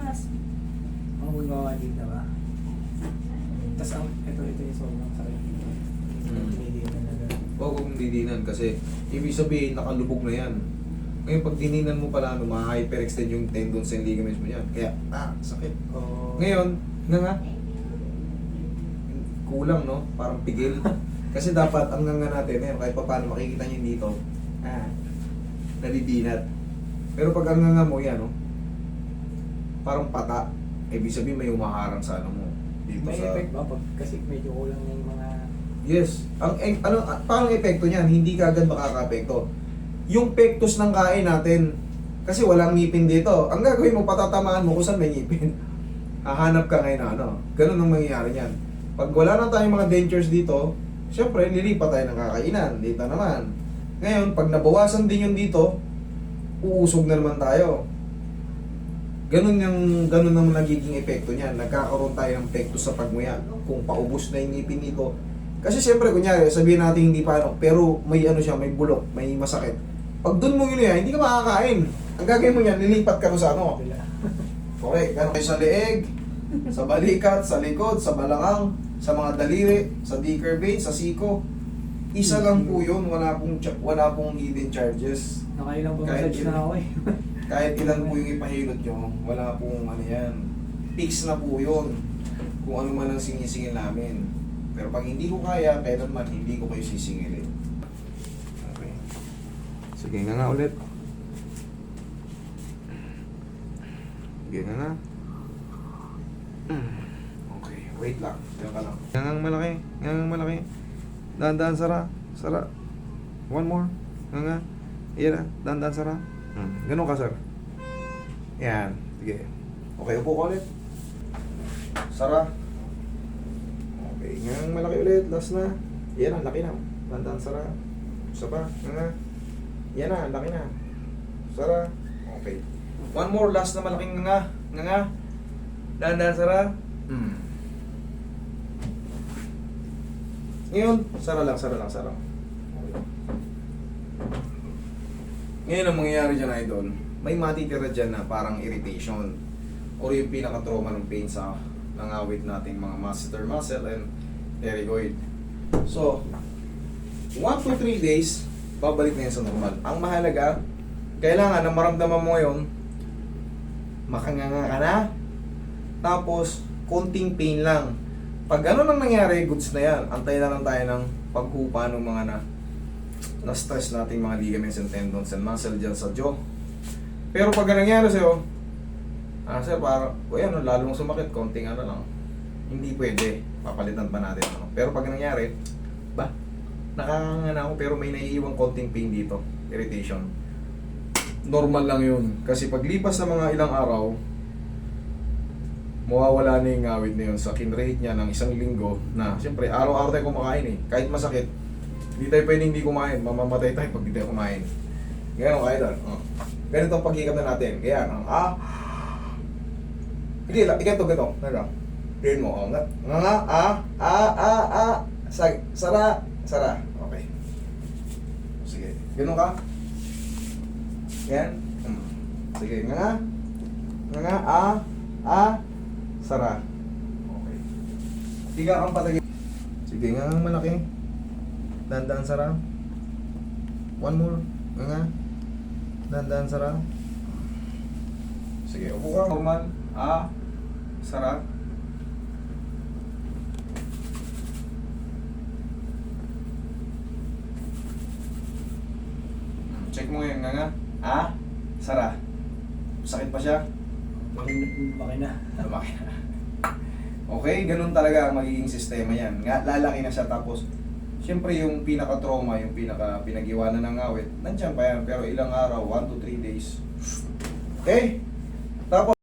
Ang gumawa dito ba? Tapos ito yung sobrang sakit dito. Hindi na gano'n. Huwag kong didinan kasi ibig sabihin nakalubog na yan. Ngayon pag dininan mo pala, ma-hyperextend yung tendons and ligaments mo yan. Kaya, sakit. Oh. Ngayon, nga, kulang no? Parang pigil. Kasi dapat ang nga natin, kahit pa paano makikita nyo dito, nadidinat. Pero pag ang nga mo yan, no? Parang pata. Ibig sabihin may umaharang sa ano mo. Dito May sa... effect ba? Kasi medyo kulang na yung mga... Yes. Paano epekto niyan? Hindi ka agad makaka-epekto. Yung pectus ng kain natin, kasi walang ngipin dito. Ang gagawin mo, patatamaan mo kung saan may ngipin. Hahanap ka ngayon na ano. Ganun ang mangyayari niyan. Pag wala na tayong mga dentures dito, syempre, lilipat tayo ng kakainan. Dito naman. Ngayon, pag nabawasan din yun dito, uusog na naman tayo. Ganun ang nagiging epekto niyan. Nagkakaroon tayo ng pectus sa pagmuya. Kung paubos na yung ngipin dito. Kasi syempre, kunyari, sabihin natin hindi pa ano, pero may ano siya, may bulok, may masakit. Pag dun mo yun yan, hindi ka makakain. Ang gagawin mo yan, lilipat ka sa ano. Correct. Gano'n kayo sa leeg, sa balikat, sa likod, sa balangang, sa mga daliri, sa dicker vein, sa siko. Isa lang po yun, wala pong hidden charges. Nakailang po Kahit massage na ako eh. Kahit ilan po yung ipahilot nyo, wala pong ano yan. Fix na po yun. Kung ano man ang sinisingil namin. Pero pag hindi ko kaya, kailanman hindi ko kayo sisingilin. Okay. Sige nga ulit. Sige nga. Okay, wait lang. Diyan ka lang. Ngangang malaki. Ngangang malaki. Dahan-dahan, Sara. Sara. One more. Nga. Iyan na. Dahan-dahan, Sara. Ganun ka, sir. Yan. Sige. Okay, upo ka ulit. Sara. Okay, ngangang malaki ulit. Last na. Yan na, laki na. Dahan-dahan, Sara. Isa pa. Nga. Yan na, laki na. Sara. Okay. One more, last na malaking nga. Nga. Dahan-dahan, Sara. Ngayon, Sara lang, Sara lang, Sara. Okay. Ngayon ang mangyayari dyan, idol, may matitira dyan na parang irritation or yung pinaka-trauma ng pain sa nangawit nating mga masseter muscle and pterygoid. So, 1 to 3 days, babalik na yan sa normal. Ang mahalaga, kailangan na maramdaman mo ngayon, makanganga ka na, tapos, konting pain lang. Pag gano'n ang nangyari, goods na yan. Antay na lang tayo ng paghupa ng mga na-stress nating mga ligaments and tendons and muscle dyan sa jaw. Pero pag nangyari sa'yo, sir, parang, ano, lalong sumakit, konting ano lang. Hindi pwede. Papalitan pa natin. Ano. Pero pag nangyari, nakakanganga na ako pero may naiiwang konting pain dito. Irritation. Normal lang yun. Kasi paglipas ng mga ilang araw, mawawala na yung ngawit na yun sa kinrate niya ng 1 linggo na siyempre araw-araw tayo kumakain eh. Kahit masakit, hindi tayo pwedeng hindi kumain. Mamamatay tayo pag hindi tayo kumain. Ganyan kaya doon. Ganito ang paghikap na natin. Kaya, hindi lang, ganito. Tingin mo, sara. Okay. Sige, ganun ka. Yan. Sige, sara. Okay. Tiga kang patagin. Sige nga, malaki. Dahan-dahan, Sara. One more. Nga. Dahan-dahan, Sara. Sige, upo ka. Normal. Sara. Check mo ngayon, nga. Sara. Sakit pa siya? Lumaki na. Lumaki na. Okay, ganun talaga ang magiging sistema yan. Lalaki na siya tapos, siyempre yung pinaka-trauma, yung pinag-iwanan ng ngawit, nandiyan pa yan. Pero ilang araw, 1 to 3 days. Okay? Tapos,